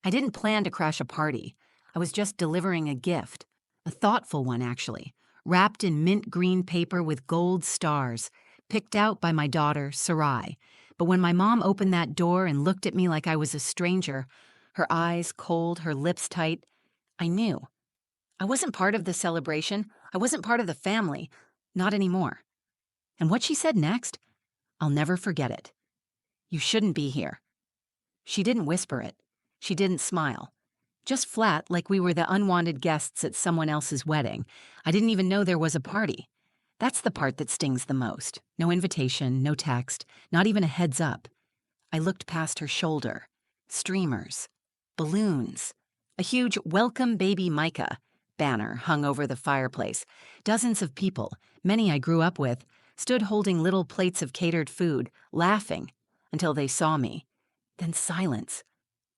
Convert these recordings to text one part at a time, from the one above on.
I didn't plan to crash a party. I was just delivering a gift. A thoughtful one, actually, wrapped in mint green paper with gold stars, picked out by my daughter, Sarai. But when my mom opened that door and looked at me like I was a stranger, her eyes cold, her lips tight, I knew. I wasn't part of the celebration. I wasn't part of the family. Not anymore. And what she said next, I'll never forget it. You shouldn't be here. She didn't whisper it. She didn't smile. Just flat, like we were the unwanted guests at someone else's wedding. I didn't even know there was a party. That's the part that stings the most. No invitation, no text, not even a heads up. I looked past her shoulder. Streamers. Balloons. A huge "Welcome Baby Micah" banner hung over the fireplace. Dozens of people, many I grew up with, stood holding little plates of catered food, laughing, until they saw me. Then silence.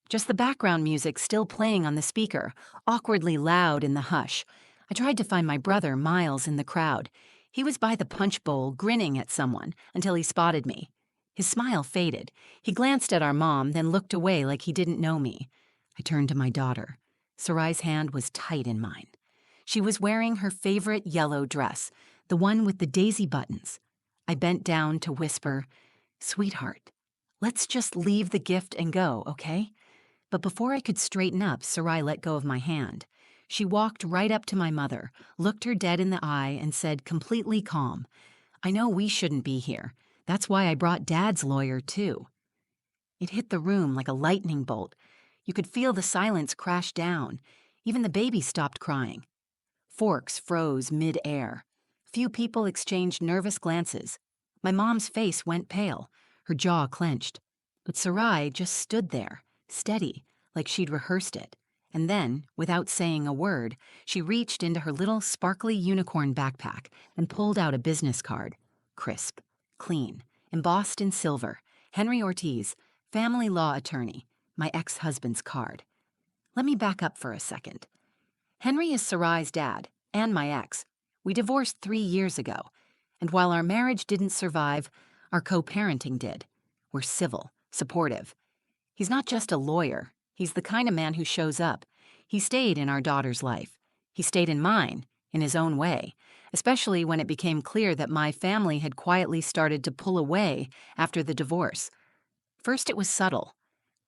Just the background music still playing on the speaker, awkwardly loud in the hush. I tried to find my brother, Miles, in the crowd. He was by the punch bowl, grinning at someone, until he spotted me. His smile faded. He glanced at our mom, then looked away like he didn't know me. I turned to my daughter. Sarai's hand was tight in mine. She was wearing her favorite yellow dress, the one with the daisy buttons. I bent down to whisper, "Sweetheart, let's just leave the gift and go, okay?" But before I could straighten up, Sarai let go of my hand. She walked right up to my mother, looked her dead in the eye, and said, completely calm, "I know we shouldn't be here. That's why I brought Dad's lawyer, too." It hit the room like a lightning bolt. You could feel the silence crash down. Even the baby stopped crying. Forks froze mid-air. Few people exchanged nervous glances. My mom's face went pale, her jaw clenched. But Sarai just stood there, steady, like she'd rehearsed it. And then, without saying a word, she reached into her little sparkly unicorn backpack and pulled out a business card. Crisp, clean, embossed in silver. Henry Ortiz, family law attorney, my ex-husband's card. Let me back up for a second. Henry is Sarai's dad, and my ex. We divorced 3 years ago, and while our marriage didn't survive, our co-parenting did. We're civil, supportive. He's not just a lawyer. He's the kind of man who shows up. He stayed in our daughter's life. He stayed in mine, in his own way, especially when it became clear that my family had quietly started to pull away after the divorce. First, it was subtle.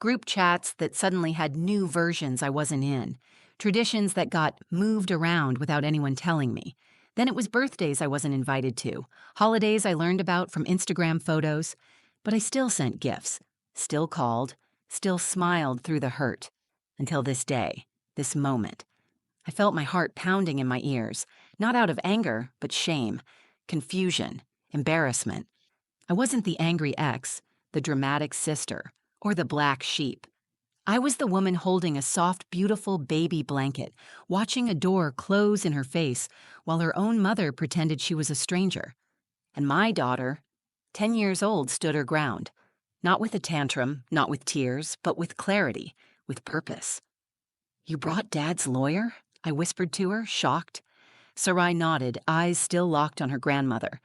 Group chats that suddenly had new versions I wasn't in. Traditions that got moved around without anyone telling me. Then it was birthdays I wasn't invited to, holidays I learned about from Instagram photos. But I still sent gifts, still called, still smiled through the hurt. Until this day, this moment. I felt my heart pounding in my ears, not out of anger, but shame, confusion, embarrassment. I wasn't the angry ex, the dramatic sister, or the black sheep. I was the woman holding a soft, beautiful baby blanket, watching a door close in her face while her own mother pretended she was a stranger. And my daughter, 10 years old, stood her ground. Not with a tantrum, not with tears, but with clarity, with purpose. "You brought Dad's lawyer?" I whispered to her, shocked. Sarai nodded, eyes still locked on her grandmother.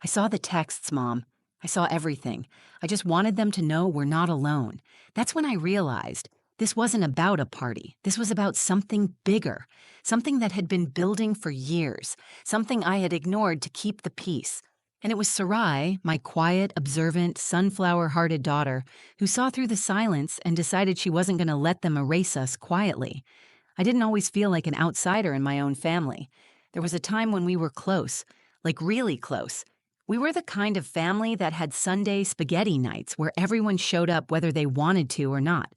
"I saw the texts, Mom. I saw everything. I just wanted them to know we're not alone." That's when I realized this wasn't about a party. This was about something bigger, something that had been building for years, something I had ignored to keep the peace. And it was Sarai, my quiet, observant, sunflower-hearted daughter, who saw through the silence and decided she wasn't going to let them erase us quietly. I didn't always feel like an outsider in my own family. There was a time when we were close, like really close. We were the kind of family that had Sunday spaghetti nights where everyone showed up whether they wanted to or not.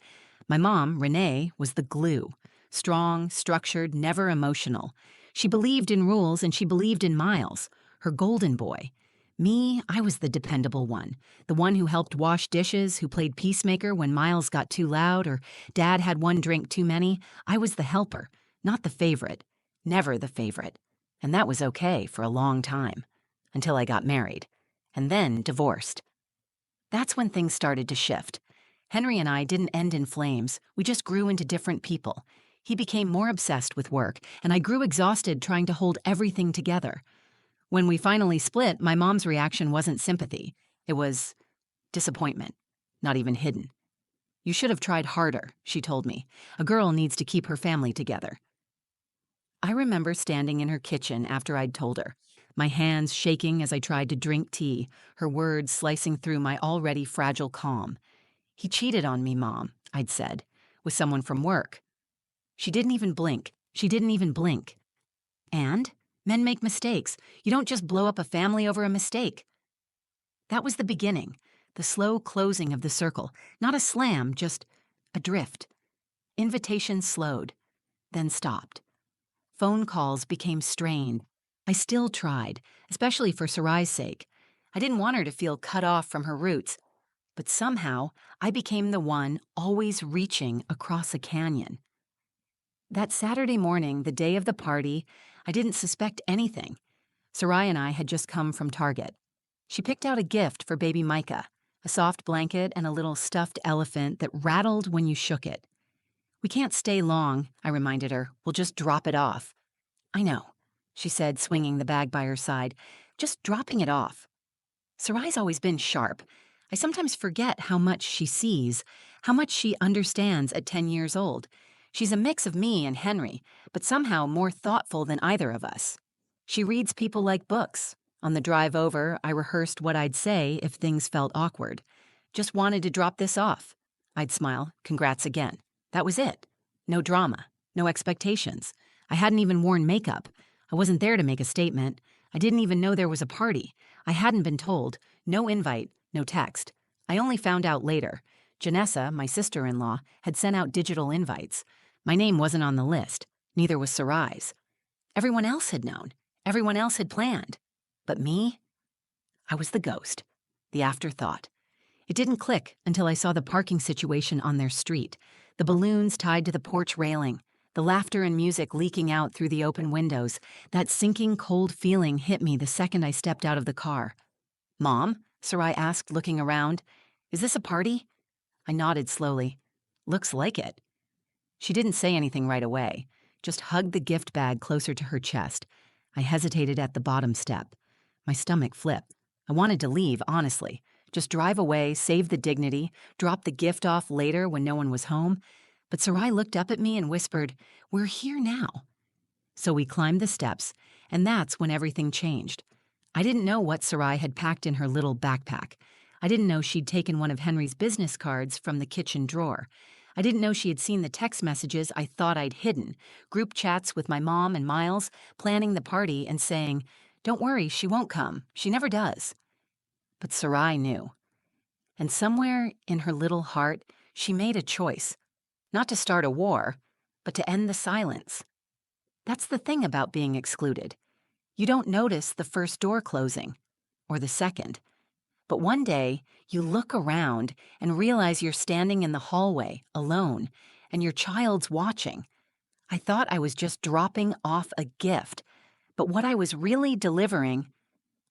My mom, Renee, was the glue. Strong, structured, never emotional. She believed in rules and she believed in Miles, her golden boy. Me, I was the dependable one, the one who helped wash dishes, who played peacemaker when Miles got too loud or Dad had one drink too many. I was the helper, not the favorite, never the favorite. And that was okay for a long time, until I got married, and then divorced. That's when things started to shift. Henry and I didn't end in flames, we just grew into different people. He became more obsessed with work, and I grew exhausted trying to hold everything together. When we finally split, my mom's reaction wasn't sympathy. It was disappointment, not even hidden. You should have tried harder, she told me. A girl needs to keep her family together. I remember standing in her kitchen after I'd told her, my hands shaking as I tried to drink tea, her words slicing through my already fragile calm. He cheated on me, Mom, I'd said, with someone from work. She didn't even blink. She didn't even blink. And? Men make mistakes. You don't just blow up a family over a mistake. That was the beginning, the slow closing of the circle. Not a slam, just a drift. Invitations slowed, then stopped. Phone calls became strained. I still tried, especially for Sarai's sake. I didn't want her to feel cut off from her roots, but somehow I became the one always reaching across a canyon. That Saturday morning, the day of the party, I didn't suspect anything. Sarai and I had just come from Target. She picked out a gift for baby Micah, a soft blanket and a little stuffed elephant that rattled when you shook it. We can't stay long, I reminded her. We'll just drop it off. I know, she said, swinging the bag by her side. Just dropping it off. Sarai's always been sharp. I sometimes forget how much she sees, how much she understands at 10 years old. She's a mix of me and Henry, but somehow more thoughtful than either of us. She reads people like books. On the drive over, I rehearsed what I'd say if things felt awkward. Just wanted to drop this off. I'd smile, congrats again. That was it. No drama, no expectations. I hadn't even worn makeup. I wasn't there to make a statement. I didn't even know there was a party. I hadn't been told. No invite, no text. I only found out later. Janessa, my sister-in-law, had sent out digital invites. My name wasn't on the list. Neither was Sarai's. Everyone else had known. Everyone else had planned. But me? I was the ghost. The afterthought. It didn't click until I saw the parking situation on their street. The balloons tied to the porch railing. The laughter and music leaking out through the open windows. That sinking cold feeling hit me the second I stepped out of the car. Mom? Sarai asked, looking around. Is this a party? I nodded slowly. Looks like it. She didn't say anything right away, just hugged the gift bag closer to her chest. I hesitated at the bottom step. My stomach flipped. I wanted to leave, honestly. Just drive away, save the dignity, drop the gift off later when no one was home. But Sarai looked up at me and whispered, "We're here now." So we climbed the steps, and that's when everything changed. I didn't know what Sarai had packed in her little backpack. I didn't know she'd taken one of Henry's business cards from the kitchen drawer. I didn't know she had seen the text messages I thought I'd hidden, group chats with my mom and Miles, planning the party and saying, "Don't worry, she won't come. She never does." But Sarai knew. And somewhere in her little heart, she made a choice. Not to start a war, but to end the silence. That's the thing about being excluded. You don't notice the first door closing, or the second. But one day, you look around and realize you're standing in the hallway, alone, and your child's watching. I thought I was just dropping off a gift, but what I was really delivering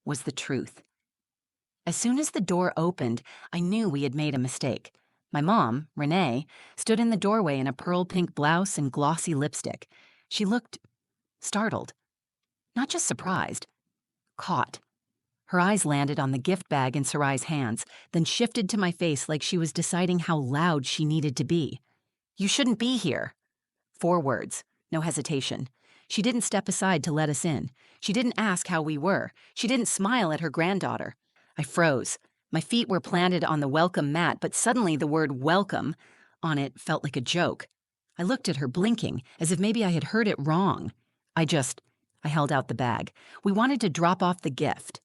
was the truth. As soon as the door opened, I knew we had made a mistake. My mom, Renee, stood in the doorway in a pearl pink blouse and glossy lipstick. She looked startled. Not just surprised, caught. Her eyes landed on the gift bag in Sarai's hands, then shifted to my face like she was deciding how loud she needed to be. "You shouldn't be here." 4 words, no hesitation. She didn't step aside to let us in. She didn't ask how we were. She didn't smile at her granddaughter. I froze. My feet were planted on the welcome mat, but suddenly the word welcome on it felt like a joke. I looked at her, blinking, as if maybe I had heard it wrong. I held out the bag. We wanted to drop off the gift.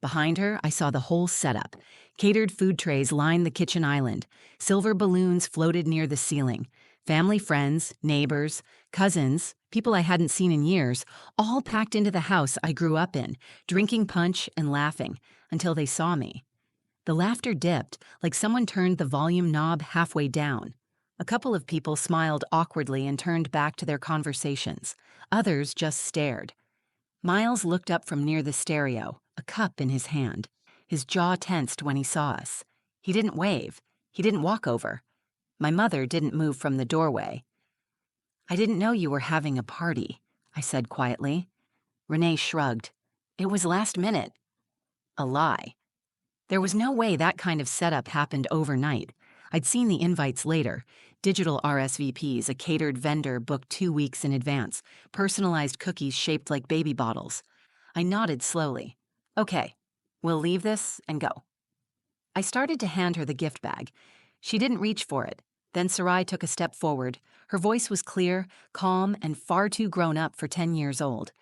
Behind her, I saw the whole setup. Catered food trays lined the kitchen island. Silver balloons floated near the ceiling. Family friends, neighbors, cousins, people I hadn't seen in years, all packed into the house I grew up in, drinking punch and laughing, until they saw me. The laughter dipped, like someone turned the volume knob halfway down. A couple of people smiled awkwardly and turned back to their conversations. Others just stared. Miles looked up from near the stereo, a cup in his hand. His jaw tensed when he saw us. He didn't wave. He didn't walk over. My mother didn't move from the doorway. "I didn't know you were having a party," I said quietly. Renee shrugged. "It was last minute." A lie. There was no way that kind of setup happened overnight. I'd seen the invites later. Digital RSVPs, a catered vendor booked 2 weeks in advance, personalized cookies shaped like baby bottles. I nodded slowly. Okay, we'll leave this and go. I started to hand her the gift bag. She didn't reach for it. Then Sarai took a step forward. Her voice was clear, calm, and far too grown up for 10 years old.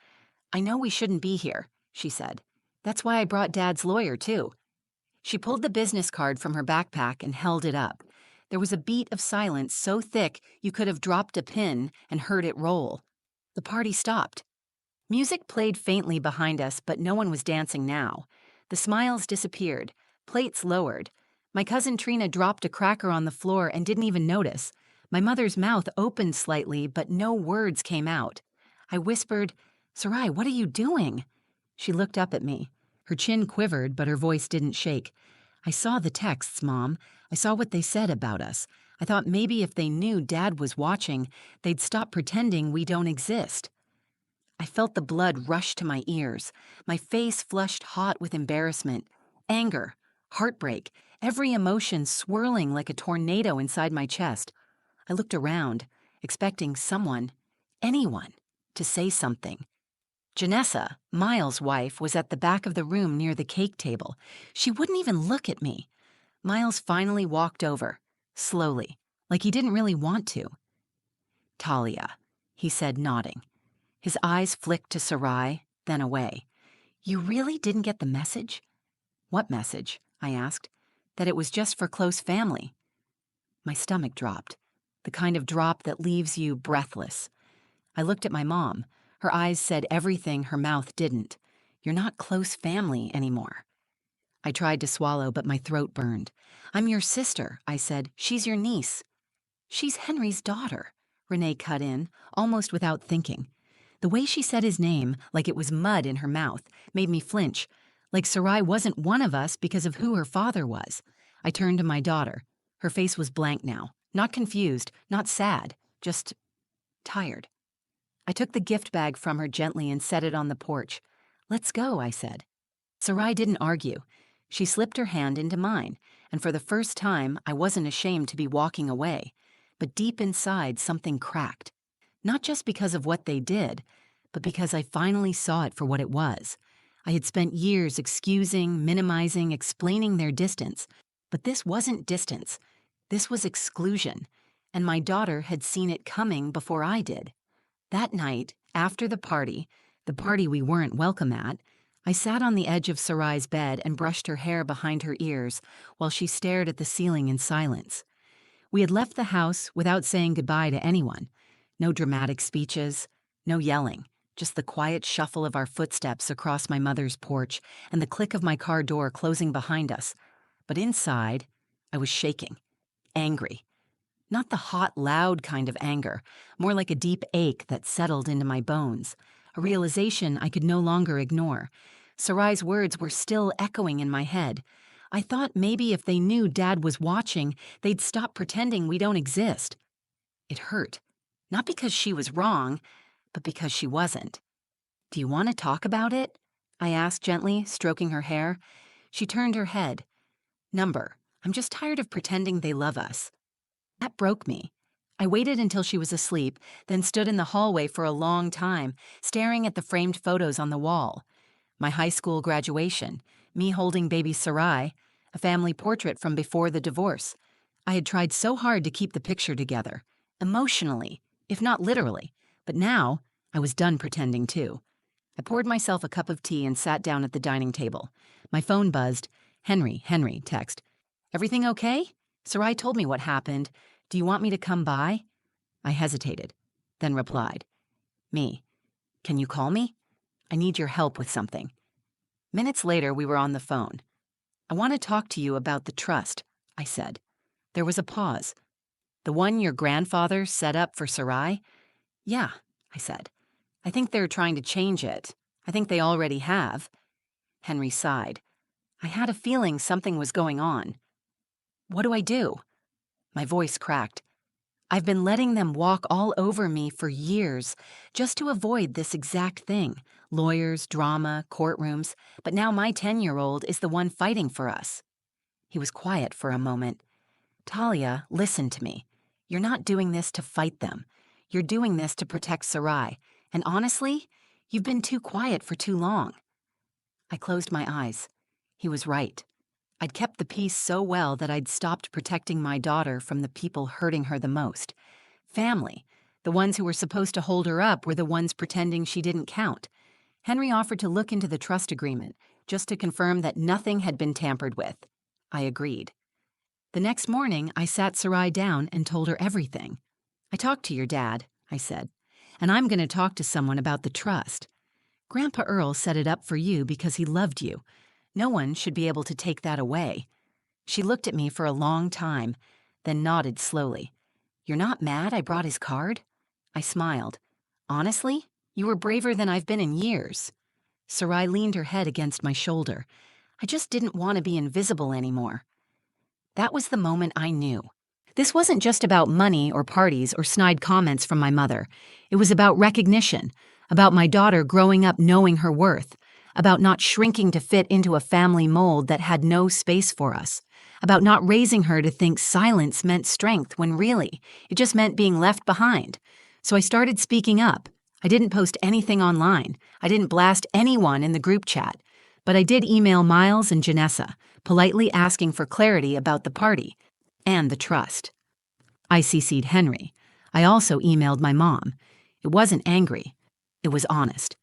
I know we shouldn't be here, she said. That's why I brought Dad's lawyer, too. She pulled the business card from her backpack and held it up. There was a beat of silence so thick you could have dropped a pin and heard it roll. The party stopped. Music played faintly behind us, but no one was dancing now. The smiles disappeared, plates lowered. My cousin Trina dropped a cracker on the floor and didn't even notice. My mother's mouth opened slightly, but no words came out. I whispered, "Sarai, what are you doing?" She looked up at me. Her chin quivered, but her voice didn't shake. "I saw the texts, Mom. I saw what they said about us. I thought maybe if they knew Dad was watching, they'd stop pretending we don't exist." I felt the blood rush to my ears. My face flushed hot with embarrassment, anger, heartbreak, every emotion swirling like a tornado inside my chest. I looked around, expecting someone, anyone, to say something. Janessa, Miles' wife, was at the back of the room near the cake table. She wouldn't even look at me. Miles finally walked over, slowly, like he didn't really want to. "Talia," he said, nodding. His eyes flicked to Sarai, then away. "You really didn't get the message?" "What message?" I asked. "That it was just for close family." My stomach dropped, the kind of drop that leaves you breathless. I looked at my mom. Her eyes said everything her mouth didn't. "You're not close family anymore." I tried to swallow, but my throat burned. "I'm your sister," I said. "She's your niece." "She's Henry's daughter," Renee cut in, almost without thinking. The way she said his name, like it was mud in her mouth, made me flinch, like Sarai wasn't one of us because of who her father was. I turned to my daughter. Her face was blank now, not confused, not sad, just tired. I took the gift bag from her gently and set it on the porch. "Let's go," I said. Sarai didn't argue. She slipped her hand into mine, and for the first time, I wasn't ashamed to be walking away. But deep inside, something cracked. Not just because of what they did, but because I finally saw it for what it was. I had spent years excusing, minimizing, explaining their distance. But this wasn't distance. This was exclusion. And my daughter had seen it coming before I did. That night, after the party we weren't welcome at, I sat on the edge of Sarai's bed and brushed her hair behind her ears while she stared at the ceiling in silence. We had left the house without saying goodbye to anyone. No dramatic speeches, no yelling, just the quiet shuffle of our footsteps across my mother's porch and the click of my car door closing behind us. But inside, I was shaking, angry. Not the hot, loud kind of anger, more like a deep ache that settled into my bones, a realization I could no longer ignore. Sarai's words were still echoing in my head. I thought maybe if they knew Dad was watching, they'd stop pretending we don't exist. It hurt. Not because she was wrong, but because she wasn't. "Do you want to talk about it?" I asked gently, stroking her hair. She turned her head. "Number. I'm just tired of pretending they love us." That broke me. I waited until she was asleep, then stood in the hallway for a long time, staring at the framed photos on the wall. My high school graduation, me holding baby Sarai, a family portrait from before the divorce. I had tried so hard to keep the picture together, emotionally, if not literally, but now I was done pretending too. I poured myself a cup of tea and sat down at the dining table. My phone buzzed. Henry, text. "Everything okay? Sarai told me what happened. Do you want me to come by?" I hesitated, then replied. "Me. Can you call me? I need your help with something." Minutes later, we were on the phone. "I want to talk to you about the trust," I said. There was a pause. "The one your grandfather set up for Sarai?" "Yeah," I said. "I think they're trying to change it. I think they already have." Henry sighed. I had a feeling something was going on. "What do I do?" My voice cracked. "I've been letting them walk all over me for years, just to avoid this exact thing. Lawyers, drama, courtrooms, but now my 10-year-old is the one fighting for us." He was quiet for a moment. Talia, listen to me. You're not doing this to fight them. You're doing this to protect Sarai. And honestly, you've been too quiet for too long. I closed my eyes. He was right. I'd kept the peace so well that I'd stopped protecting my daughter from the people hurting her the most. Family. The ones who were supposed to hold her up were the ones pretending she didn't count. Henry offered to look into the trust agreement, just to confirm that nothing had been tampered with. I agreed. The next morning, I sat Sarai down and told her everything. I talked to your dad, I said, and I'm going to talk to someone about the trust. Grandpa Earl set it up for you because he loved you. No one should be able to take that away. She looked at me for a long time, then nodded slowly. You're not mad I brought his card? I smiled. Honestly, you were braver than I've been in years. Sarai leaned her head against my shoulder. I just didn't want to be invisible anymore. That was the moment I knew. This wasn't just about money or parties or snide comments from my mother. It was about recognition, about my daughter growing up knowing her worth, about not shrinking to fit into a family mold that had no space for us, about not raising her to think silence meant strength when really, it just meant being left behind. So I started speaking up. I didn't post anything online. I didn't blast anyone in the group chat. But I did email Miles and Janessa, politely asking for clarity about the party and the trust. I CC'd Henry. I also emailed my mom. It wasn't angry. It was honest.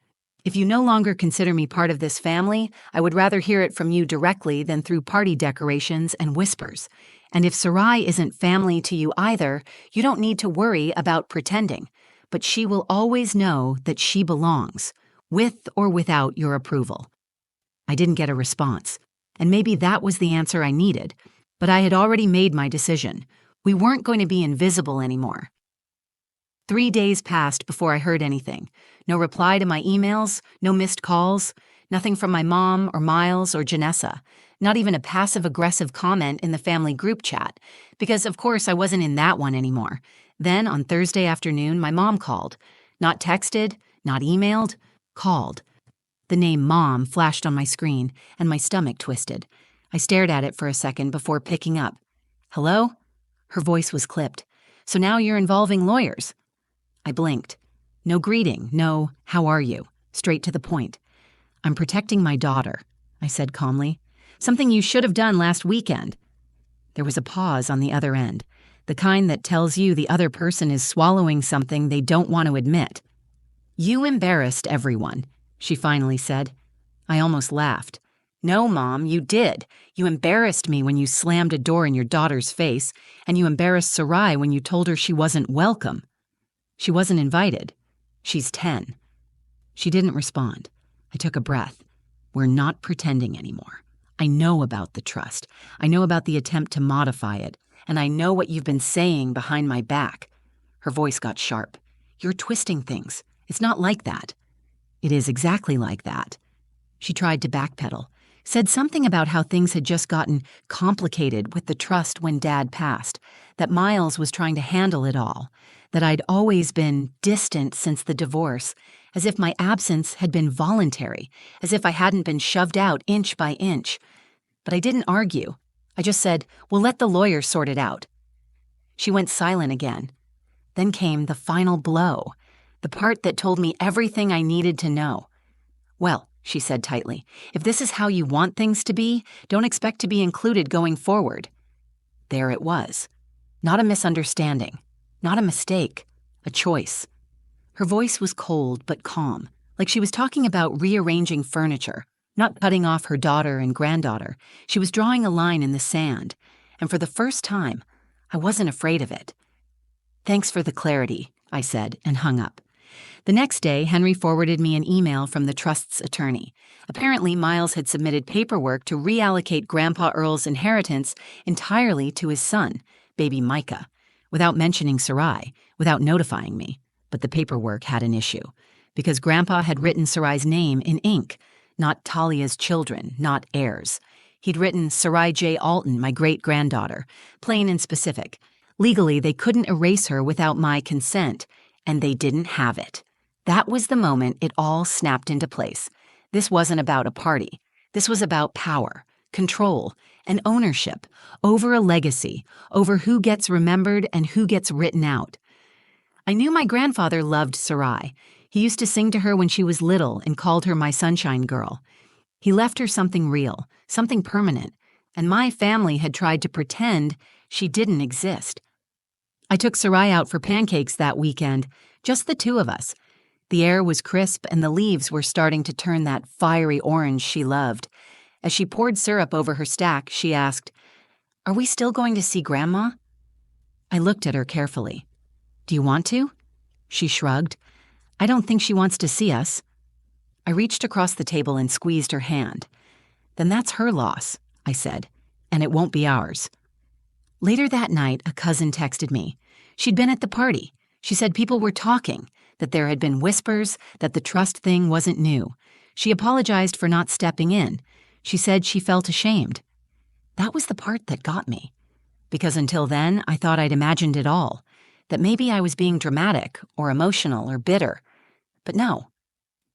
If you no longer consider me part of this family, I would rather hear it from you directly than through party decorations and whispers. And if Sarai isn't family to you either, you don't need to worry about pretending. But she will always know that she belongs, with or without your approval. I didn't get a response, and maybe that was the answer I needed, but I had already made my decision. We weren't going to be invisible anymore. 3 days passed before I heard anything. No reply to my emails, no missed calls, nothing from my mom or Miles or Janessa, not even a passive-aggressive comment in the family group chat, because of course I wasn't in that one anymore. Then on Thursday afternoon, my mom called. Not texted, not emailed, called. The name Mom flashed on my screen, and my stomach twisted. I stared at it for a second before picking up. Hello? Her voice was clipped. So now you're involving lawyers. I blinked. No greeting, no, how are you? Straight to the point. I'm protecting my daughter, I said calmly. Something you should have done last weekend. There was a pause on the other end, the kind that tells you the other person is swallowing something they don't want to admit. You embarrassed everyone, she finally said. I almost laughed. No, Mom, you did. You embarrassed me when you slammed a door in your daughter's face, and you embarrassed Sarai when you told her she wasn't welcome. She wasn't invited. She's 10. She didn't respond. I took a breath. We're not pretending anymore. I know about the trust. I know about the attempt to modify it, and I know what you've been saying behind my back. Her voice got sharp. You're twisting things. It's not like that. It is exactly like that. She tried to backpedal, said something about how things had just gotten complicated with the trust when Dad passed, that Miles was trying to handle it all, that I'd always been distant since the divorce, as if my absence had been voluntary, as if I hadn't been shoved out inch by inch. But I didn't argue. I just said, we'll let the lawyers sort it out. She went silent again. Then came the final blow, the part that told me everything I needed to know. Well, she said tightly, if this is how you want things to be, don't expect to be included going forward. There it was. Not a misunderstanding. Not a mistake. A choice. Her voice was cold but calm, like she was talking about rearranging furniture, not cutting off her daughter and granddaughter. She was drawing a line in the sand, and for the first time, I wasn't afraid of it. Thanks for the clarity, I said, and hung up. The next day, Henry forwarded me an email from the trust's attorney. Apparently, Miles had submitted paperwork to reallocate Grandpa Earl's inheritance entirely to his son, baby Micah, without mentioning Sarai, without notifying me. But the paperwork had an issue, because Grandpa had written Sarai's name in ink, not Talia's children, not heirs. He'd written Sarai J. Alton, my great-granddaughter, plain and specific. Legally, they couldn't erase her without my consent, and they didn't have it. That was the moment it all snapped into place. This wasn't about a party. This was about power, control, and ownership, over a legacy, over who gets remembered and who gets written out. I knew my grandfather loved Sarai. He used to sing to her when she was little and called her my sunshine girl. He left her something real, something permanent, and my family had tried to pretend she didn't exist. I took Sarai out for pancakes that weekend, just the two of us. The air was crisp and the leaves were starting to turn that fiery orange she loved. As she poured syrup over her stack, she asked, "Are we still going to see Grandma?" I looked at her carefully. "Do you want to?" She shrugged. "I don't think she wants to see us." I reached across the table and squeezed her hand. "Then that's her loss," I said, "and it won't be ours." Later that night, a cousin texted me. She'd been at the party. She said people were talking, that there had been whispers, that the trust thing wasn't new. She apologized for not stepping in. She said she felt ashamed. That was the part that got me. Because until then, I thought I'd imagined it all, that maybe I was being dramatic or emotional or bitter. But no,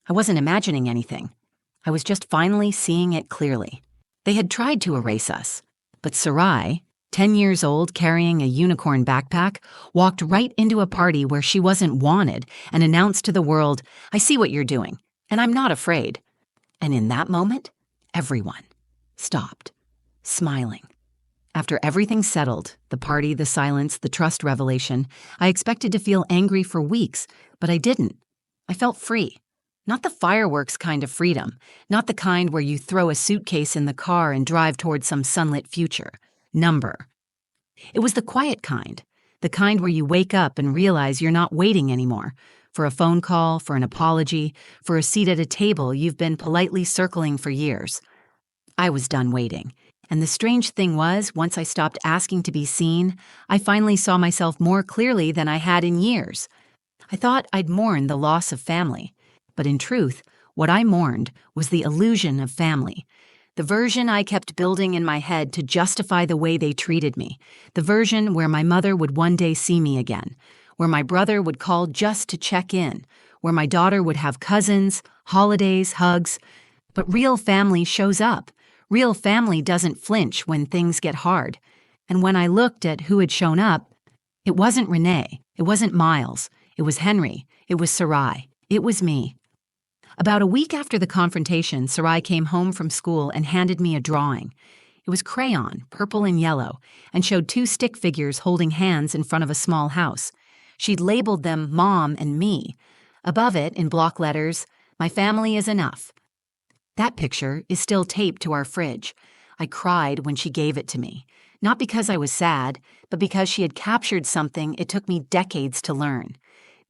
I wasn't imagining anything. I was just finally seeing it clearly. They had tried to erase us, but Sarai, 10 years old carrying a unicorn backpack, walked right into a party where she wasn't wanted and announced to the world, "I see what you're doing, and I'm not afraid." And in that moment, everyone stopped, smiling. After everything settled, the party, the silence, the trust revelation, I expected to feel angry for weeks, but I didn't. I felt free. Not the fireworks kind of freedom, not the kind where you throw a suitcase in the car and drive towards some sunlit future. Number. It was the quiet kind, the kind where you wake up and realize you're not waiting anymore for a phone call, for an apology, for a seat at a table you've been politely circling for years. I was done waiting, and the strange thing was, once I stopped asking to be seen, I finally saw myself more clearly than I had in years. I thought I'd mourn the loss of family, but in truth, what I mourned was the illusion of family. The version I kept building in my head to justify the way they treated me. The version where my mother would one day see me again. Where my brother would call just to check in. Where my daughter would have cousins, holidays, hugs. But real family shows up. Real family doesn't flinch when things get hard. And when I looked at who had shown up, it wasn't Renee. It wasn't Miles. It was Henry. It was Sarai. It was me. About a week after the confrontation, Sarai came home from school and handed me a drawing. It was crayon, purple and yellow, and showed two stick figures holding hands in front of a small house. She'd labeled them Mom and Me. Above it, in block letters, "My family is enough." That picture is still taped to our fridge. I cried when she gave it to me, not because I was sad, but because she had captured something it took me decades to learn.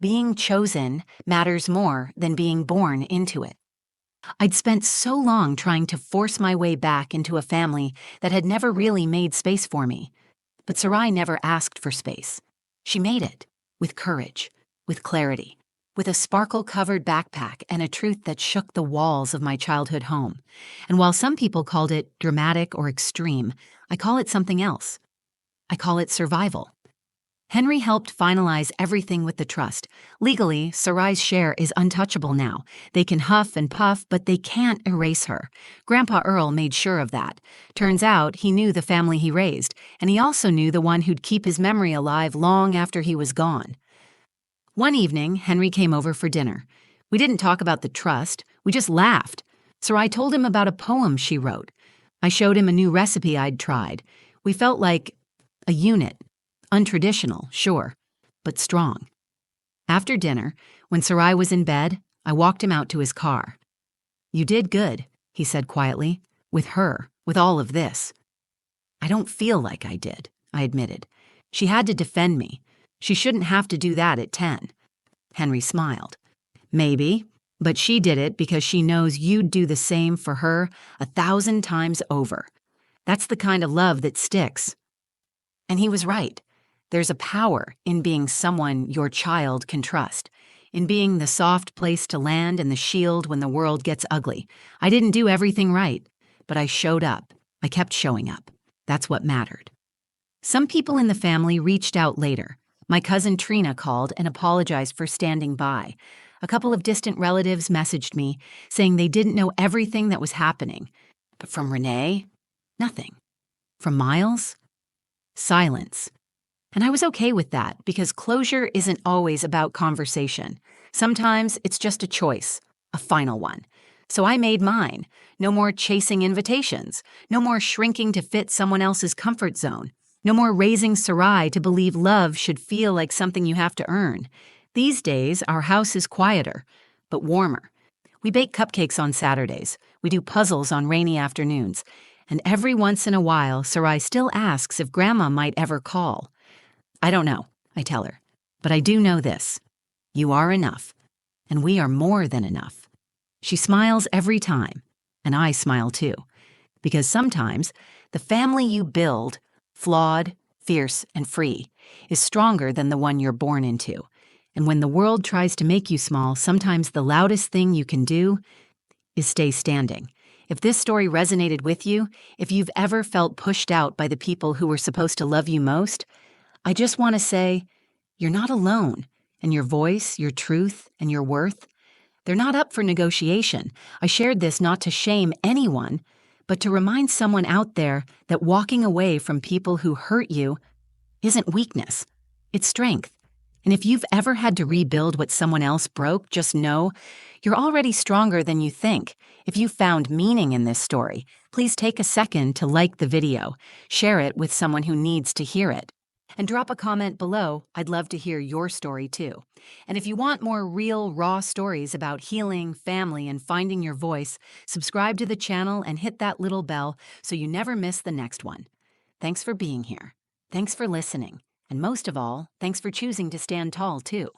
Being chosen matters more than being born into it. I'd spent so long trying to force my way back into a family that had never really made space for me. But Sarai never asked for space. She made it, with courage, with clarity, with a sparkle-covered backpack and a truth that shook the walls of my childhood home. And while some people called it dramatic or extreme, I call it something else. I call it survival. Henry helped finalize everything with the trust. Legally, Sarai's share is untouchable now. They can huff and puff, but they can't erase her. Grandpa Earl made sure of that. Turns out he knew the family he raised, and he also knew the one who'd keep his memory alive long after he was gone. One evening, Henry came over for dinner. We didn't talk about the trust. We just laughed. Sarai told him about a poem she wrote. I showed him a new recipe I'd tried. We felt like a unit. Untraditional, sure, but strong. After dinner, when Sarai was in bed, I walked him out to his car. "You did good," he said quietly, "with her, with all of this." "I don't feel like I did," I admitted. "She had to defend me. She shouldn't have to do that at 10. Henry smiled. "Maybe, but she did it because she knows you'd do the same for her 1,000 times over. That's the kind of love that sticks." And he was right. There's a power in being someone your child can trust, in being the soft place to land and the shield when the world gets ugly. I didn't do everything right, but I showed up. I kept showing up. That's what mattered. Some people in the family reached out later. My cousin Trina called and apologized for standing by. A couple of distant relatives messaged me, saying they didn't know everything that was happening. But from Renee, nothing. For miles, silence. And I was okay with that because closure isn't always about conversation. Sometimes it's just a choice, a final one. So I made mine. No more chasing invitations. No more shrinking to fit someone else's comfort zone. No more raising Sarai to believe love should feel like something you have to earn. These days, our house is quieter, but warmer. We bake cupcakes on Saturdays. We do puzzles on rainy afternoons. And every once in a while, Sarai still asks if Grandma might ever call. I don't know, I tell her, but I do know this. You are enough, and we are more than enough. She smiles every time, and I smile too, because sometimes the family you build, flawed, fierce, and free, is stronger than the one you're born into. And when the world tries to make you small, sometimes the loudest thing you can do is stay standing. If this story resonated with you, if you've ever felt pushed out by the people who were supposed to love you most, I just want to say, you're not alone, and your voice, your truth, and your worth, they're not up for negotiation. I shared this not to shame anyone, but to remind someone out there that walking away from people who hurt you isn't weakness, it's strength. And if you've ever had to rebuild what someone else broke, just know you're already stronger than you think. If you found meaning in this story, please take a second to like the video, share it with someone who needs to hear it. And drop a comment below. I'd love to hear your story too. And if you want more real, raw stories about healing, family, and finding your voice, subscribe to the channel and hit that little bell so you never miss the next one. Thanks for being here. Thanks for listening. And most of all, thanks for choosing to stand tall too.